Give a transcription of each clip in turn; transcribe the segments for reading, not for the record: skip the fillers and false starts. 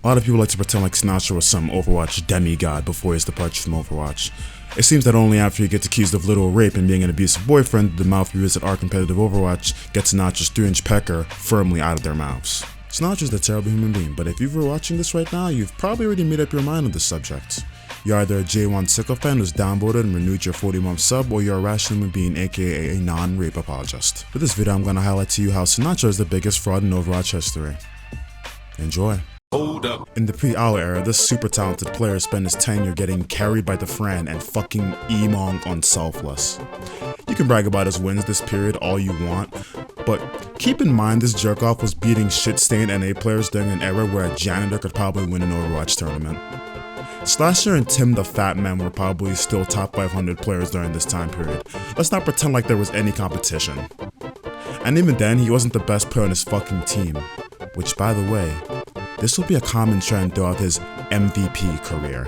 A lot of people like to pretend like Sinatraa was some Overwatch demigod before his departure from Overwatch. It seems that only after he gets accused of literal rape and being an abusive boyfriend did the mouth viewers at our competitive Overwatch get Sinatra's 3-inch pecker firmly out of their mouths. Sinatra's a terrible human being, but if you were watching this right now, you've probably already made up your mind on this subject. You're either a J1 sicko fan who's downvoted and renewed your 40-month sub, or you're a rational human being, aka a non-rape apologist. For this video, I'm going to highlight to you how Sinatraa is the biggest fraud in Overwatch history. Enjoy. Hold up. In the pre-Owl era, this super talented player spent his tenure getting carried by the Fran and fucking emong on Selfless. You can brag about his wins this period all you want, but keep in mind this jerk-off was beating shit-stained NA players during an era where a janitor could probably win an Overwatch tournament. Slasher and Tim the Fat Man were probably still top 500 players during this time period. Let's not pretend like there was any competition. And even then, he wasn't the best player on his fucking team. Which, by the way, this will be a common trend throughout his MVP career.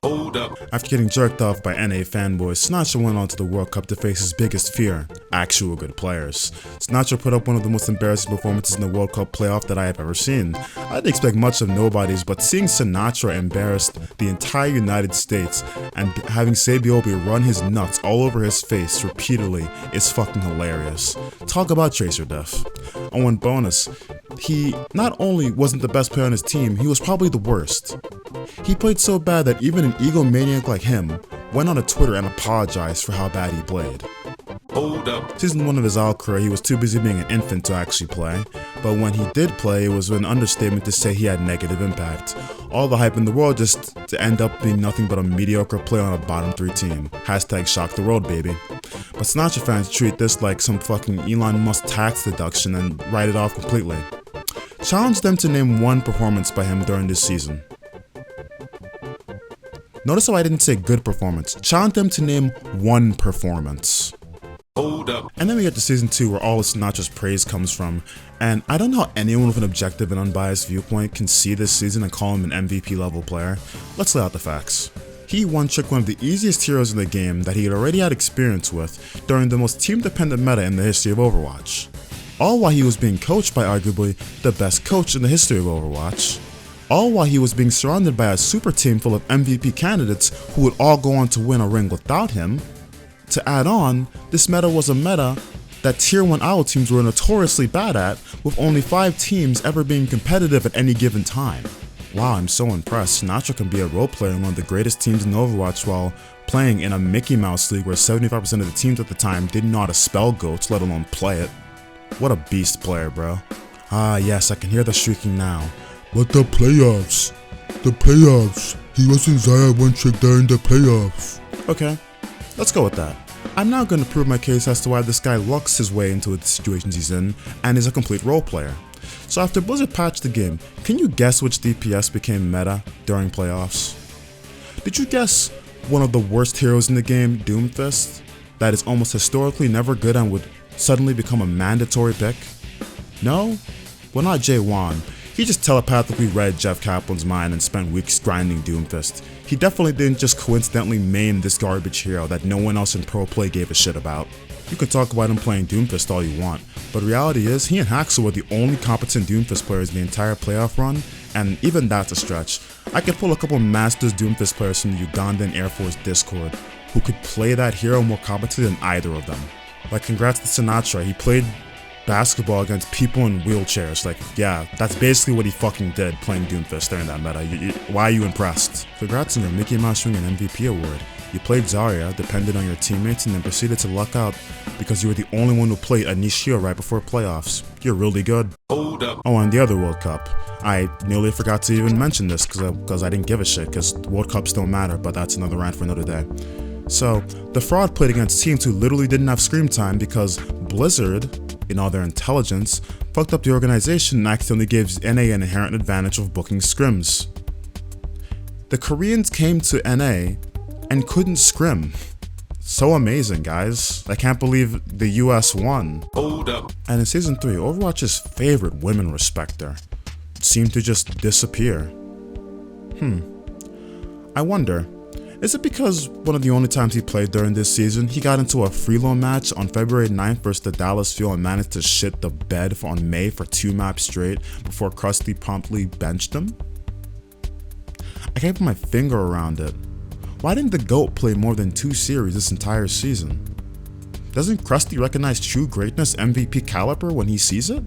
Hold up. After getting jerked off by NA fanboys, Sinatraa went on to the World Cup to face his biggest fear, actual good players. Sinatraa put up one of the most embarrassing performances in the World Cup playoff that I have ever seen. I didn't expect much of nobody's, but seeing Sinatraa embarrass the entire United States and having Sabiobi run his nuts all over his face repeatedly is fucking hilarious. Talk about Tracer Def. On one bonus, he not only wasn't the best player on his team, he was probably the worst. He played so bad that even an egomaniac like him went on to Twitter and apologized for how bad he played. Hold up. Season 1 of his Owl career, he was too busy being an infant to actually play, but when he did play, it was an understatement to say he had negative impact. All the hype in the world just to end up being nothing but a mediocre player on a bottom 3 team. Hashtag shock the world, baby. But Sinatraa fans treat this like some fucking Elon Musk tax deduction and write it off completely. Challenge them to name one performance by him during this season. Notice how I didn't say good performance. Challenge them to name one performance. Hold up. And then we get to season 2 where all of Sinatra's praise comes from, and I don't know how anyone with an objective and unbiased viewpoint can see this season and call him an MVP level player. Let's lay out the facts. He one-tricked one of the easiest heroes in the game that he had already had experience with during the most team-dependent meta in the history of Overwatch. All while he was being coached by arguably the best coach in the history of Overwatch. All while he was being surrounded by a super team full of MVP candidates who would all go on to win a ring without him. To add on, this meta was a meta that tier 1 Owl teams were notoriously bad at, with only 5 teams ever being competitive at any given time. Wow, I'm so impressed. Sinatraa can be a role player in one of the greatest teams in Overwatch while playing in a Mickey Mouse league where 75% of the teams at the time didn't know how to spell goats, let alone play it. What a beast player, bro. Ah yes, I can hear the shrieking now. But the playoffs. He wasn't Zaya one trick during the playoffs. Okay, let's go with that. I'm now going to prove my case as to why this guy lucks his way into the situations he's in and is a complete role player. So after Blizzard patched the game, can you guess which DPS became meta during playoffs? Did you guess one of the worst heroes in the game, Doomfist, that is almost historically never good and would suddenly become a mandatory pick? No? Well, not J1. He just telepathically read Jeff Kaplan's mind and spent weeks grinding Doomfist. He definitely didn't just coincidentally main this garbage hero that no one else in pro play gave a shit about. You can talk about him playing Doomfist all you want, but reality is he and Haxel were the only competent Doomfist players in the entire playoff run, and even that's a stretch. I could pull a couple Masters Doomfist players from the Ugandan Air Force Discord who could play that hero more competently than either of them. Like, congrats to Sinatraa, he played basketball against people in wheelchairs. Like, yeah, that's basically what he fucking did playing Doomfist during that meta. Why are you impressed? Congrats on your Mickey Mouse Ring and MVP award. You played Zarya, depended on your teammates, and then proceeded to luck out because you were the only one who played a niche hero right before playoffs. You're really good. Hold up. Oh, and the other World Cup. I nearly forgot to even mention this because I didn't give a shit because World Cups don't matter, but that's another rant for another day. So, the fraud played against teams who literally didn't have scream time because Blizzard, in all their intelligence, fucked up the organization and accidentally gave NA an inherent advantage of booking scrims. The Koreans came to NA and couldn't scrim. So amazing, guys. I can't believe the US won. Hold up. And in Season 3, Overwatch's favorite women respecter seemed to just disappear. I wonder, is it because one of the only times he played during this season, he got into a freeload match on February 9th versus the Dallas Fuel and managed to shit the bed on May for 2 maps straight before Krusty promptly benched him? I can't put my finger around it. Why didn't the GOAT play more than 2 series this entire season? Doesn't Krusty recognize true greatness MVP caliber when he sees it?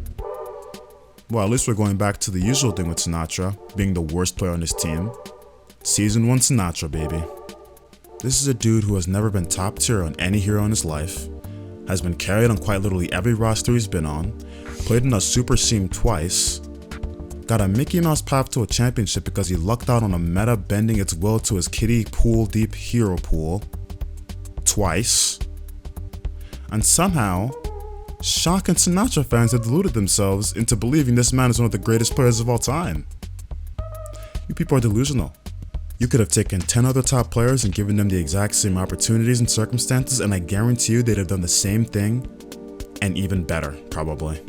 Well, at least we're going back to the usual thing with Sinatraa, being the worst player on his team. Season 1 Sinatraa, baby. This is a dude who has never been top tier on any hero in his life, has been carried on quite literally every roster he's been on, played in a super team twice, got a Mickey Mouse path to a championship because he lucked out on a meta bending its will to his kiddie pool deep hero pool, twice, and somehow, Shock and Sinatraa fans have deluded themselves into believing this man is one of the greatest players of all time. You people are delusional. You could have taken 10 other top players and given them the exact same opportunities and circumstances, and I guarantee you they'd have done the same thing, and even better, probably.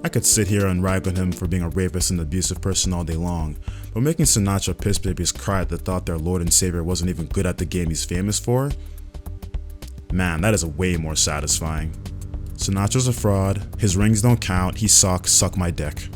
I could sit here and rag on him for being a rapist and abusive person all day long, but making Sinatraa piss babies cry at the thought their lord and savior wasn't even good at the game he's famous for? Man, that is way more satisfying. Sinatra's a fraud, his rings don't count, he sucks, suck my dick.